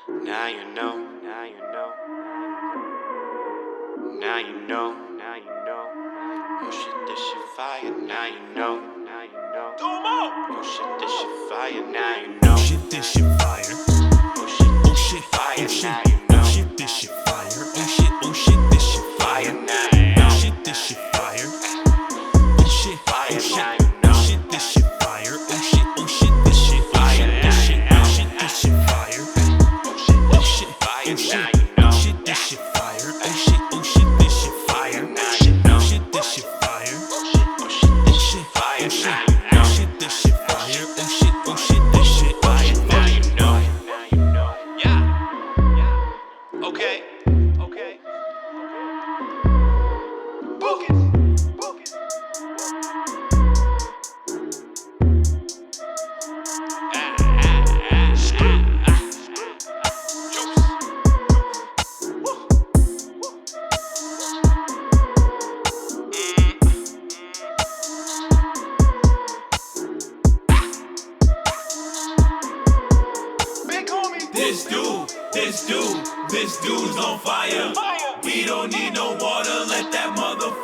Now you know, now you know, now you know, now you know. Oh shit, this shit fire. Now you know, now you know. Oh shit, this shit fire. Now you know. Oh shit, this shit fire. Oh shit, Oh this shit, shit fire. oh shit, Now you oh know. shit, this shit fire. Oh shit, this shit Fire. fire. Now you Oh know. shit, this shit fire. Oh shit, Fire. oh shit, Now you oh know. shit, this shit fire. Oh shit, oh shit, this shit, oh shit, this shit, oh shit, this shit fire. Oh shit, Oh this shit, shit fire. oh Now shit, you oh know. shit, this shit fire. Oh shit, oh shit, this shit fire. Now you know. Oh shit, this shit fire. Oh shit, oh shit, Oh this shit, shit fire. oh Now shit, you oh know. shit, this shit fire. Oh shit, oh shit, this shit Fire. fire. Now you know. Now you know. Yeah. Yeah. Okay. Okay. Book it. Book it. This dude's on fire. We don't need no water, let that motherfucker